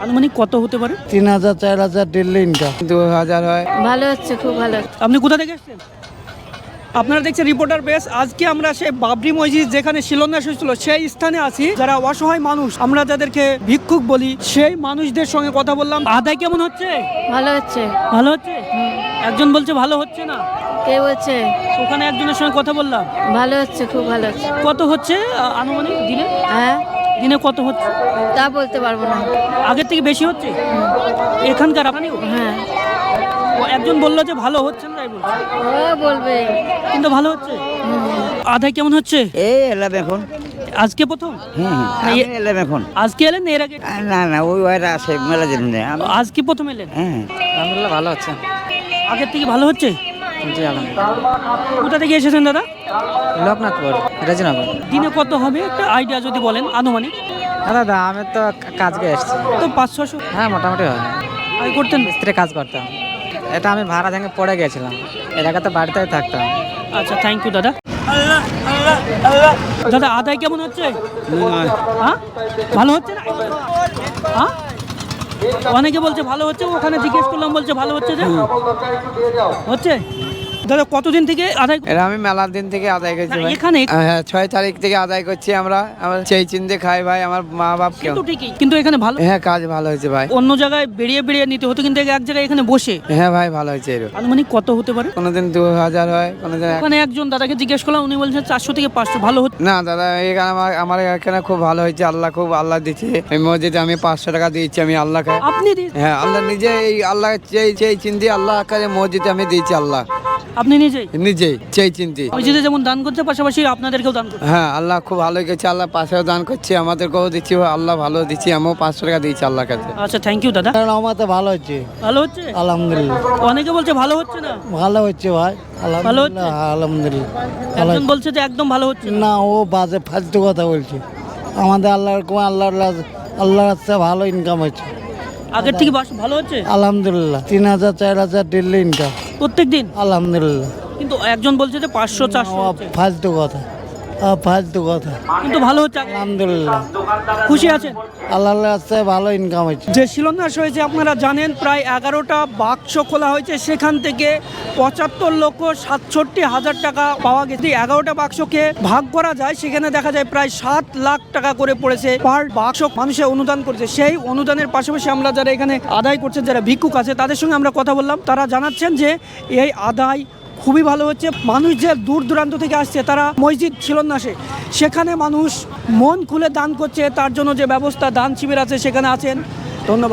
আনুমানিক কত হতে পারে? 3000 4000 ডেলি ইনকাম 2000 হয়। ভালো হচ্ছে, খুব ভালো। আপনি কোথা থেকে এসেছেন? আপনারা দেখছেন রিপোর্টার বেস। আজকে আমরা সেই বাবরি মসজিদ যেখানে শিলান্যাস হয়েছিল সেই স্থানে আছি। যারা অসহায় মানুষ, আমরা যাদেরকে ভিক্ষুক বলি, সেই মানুষদের সঙ্গে কথা বললাম। আদায় কেমন হচ্ছে? ভালো হচ্ছে। ভালো হচ্ছে। একজন বলছে ভালো হচ্ছে না। কে বলছে? ওখানে একজনের সঙ্গে কথা বললাম। ভালো হচ্ছে, খুব ভালো হচ্ছে। কত হচ্ছে আনুমানিক দিনে? হ্যাঁ, দিনে কত হচ্ছে? তা বলতে পারবো না। আগের থেকে বেশি হচ্ছে এখানকার? আপনিও? হ্যাঁ, ও একজন বললো যে ভালো হচ্ছে না, তাই বলছে। ও বলবে। কিন্তু ভালো হচ্ছে। আদায় কেমন হচ্ছে? এই এলাম এখন। আজকে প্রথম? আমি এলাম এখন। আজকে এলেন না এর আগে? না না, ওই ওরা আছে মেলা দিন নেই। আজকে প্রথম এলেন? হ্যাঁ, আলহামদুলিল্লাহ ভালো হচ্ছে। আগের থেকে ভালো হচ্ছে? জি আলহামদুলিল্লাহ। কোথা থেকে এসেছেন দাদা? লোকনাথপুর, রেজিনগর। দিনে কত হবে একটা আইডিয়া যদি বলেন আনুমানিক? দাদা আমি তো কাজকে এসেছি। তো 500-600 হ্যাঁ মোটামুটি হয়। আয় করতেন? মিস্ত্রি কাজ করতাম। এটা আমি ভাড়া ভেঙে পড়ে গেছিলাম, এর আগে তো বাড়িতেই থাকতাম। আচ্ছা, থ্যাংক ইউ দাদা। দাদা আদায় কেমন হচ্ছে? হ্যাঁ, ভালো হচ্ছে না? হ্যাঁ, অনেকে বলছে ভালো হচ্ছে। ওখানে জিজ্ঞেস করলাম, বলছে ভালো হচ্ছে। যে হচ্ছে। দাদা কতদিন থেকে আদায়? এরা আমি মেলার দিন থেকে আদায় করছি না, ভাই। এখানে? হ্যাঁ 6 তারিখ থেকে আদায় করছি আমরা সেই চিনতে খাই ভাই আমার মা বাপকে। কিন্তু ঠিকই, কিন্তু এখানে ভালো। হ্যাঁ কাজ ভালো হয়েছে ভাই। অন্য জায়গায় বেরিয়ে বেরিয়ে নিতে হতো, কিন্তু এক জায়গায় এখানে বসে। হ্যাঁ ভাই ভালো হয়েছে। এরকম আনুমানিক কত হতে পারে? কোনোদিন 2000 হয়, কোনোদিন ওখানে একজন দাদাকে জিজ্ঞেস করলাম, উনি বলছেন 400 থেকে 500। ভালো হচ্ছে? না দাদা এখানে আমার এখানে খুব ভালো হয়েছে। আল্লাহ দিচ্ছে। এই মসজিদে আমি 500 টাকা দিয়েছি আমি আল্লাহকে। আপনি হ্যাঁ আল্লাহ নিজে, এই আল্লাহ সেই চিন্তি আল্লাহ কাছে মসজিদে আমি দিয়েছি। আল্লাহ আপনি নিজেই নিজেই সেই চিন্তি। মসজিদে যেমন দান করছে, পাশাপাশি আপনাদেরকেও দান করছে। হ্যাঁ আল্লাহ খুব ভালো গেছে। আল্লাহ পাশেও দান করছে, আমাদেরকেও দিচ্ছি। আল্লাহ ভালো দিচ্ছি। আমিও 500 টাকা দিয়েছি আল্লাহর কাছে। আচ্ছা, থ্যাংক ইউ দাদা। আমাদের ভালো হচ্ছে। ভালো হচ্ছে আলহামদুলিল্লাহ। অনেকে বলছে ভালো হচ্ছে না। ভালো হচ্ছে ভাই। ভালো হচ্ছে? আলহামদুলিল্লাহ। একজন বলছে যে একদম ভালো হচ্ছে না। না ও বাজে ফালতু কথা বলছে। আমাদের আল্লাহর রাস্তায় ভালো ইনকাম হচ্ছে। আগের থেকে ভালো হচ্ছে আলহামদুলিল্লাহ। 3000 4000 ডেলি ইনকাম প্রত্যেক দিন। আলহামদুলিল্লাহ। কিন্তু একজন বলছে যে 500-400 হচ্ছে। ফালতু কথা, ফালতু কথা। কিন্তু ভালো হচ্ছে। আলহামদুলিল্লাহ। খুশি আছেন? আল্লাহর রাস্তায় ভালো ইনকাম হচ্ছে। যে শিলান্যাস হয়েছে আপনারা জানেন, প্রায় 11টা বাক্স খোলা হয়েছে। সেখান থেকে 75,67,000 টাকা পাওয়া গেছে। 11টা বাক্সকে ভাগ করা যায়, সেখানে দেখা যায় প্রায় 7 লাখ টাকা করে পড়েছে পার বাক্স। মানুষের অনুদান করছে। সেই অনুদানের পাশাপাশি আমরা যারা এখানে আদায় করছেন, যারা ভিক্ষুক আছে, তাদের সঙ্গে আমরা কথা বললাম। তারা জানাচ্ছেন যে এই আদায় খুবই ভালো হচ্ছে। মানুষ যে দূর দূরান্ত থেকে আসছে, তারা মসজিদ শিলান্যাসে, সেখানে মানুষ মন খুলে দান করছে। তার জন্য যে ব্যবস্থা, দান শিবির আছে, সেখানে আছেন। ধন্যবাদ।